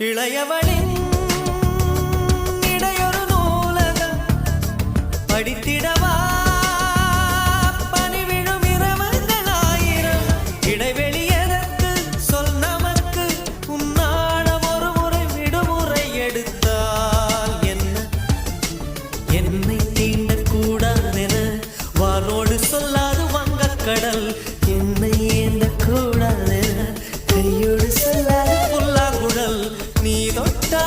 இளையவளின் இடையொரு நூலகம் படித்திடவா பனிவிழும் இரவுகளாயிரம் இடைவெளி எதற்கு சொல் நமக்கு உன்னாடம் ஒரு முறை விடுமுறை எடுத்தால் என்ன என்னை தீண்டக்கூடாதென வாரோடு சொல்லாது வங்கக்கடல் என்னை ஏந்தக்கூடாதென கையோடு சொல்லாது புல்லாங்குழல் நீ தொட்டா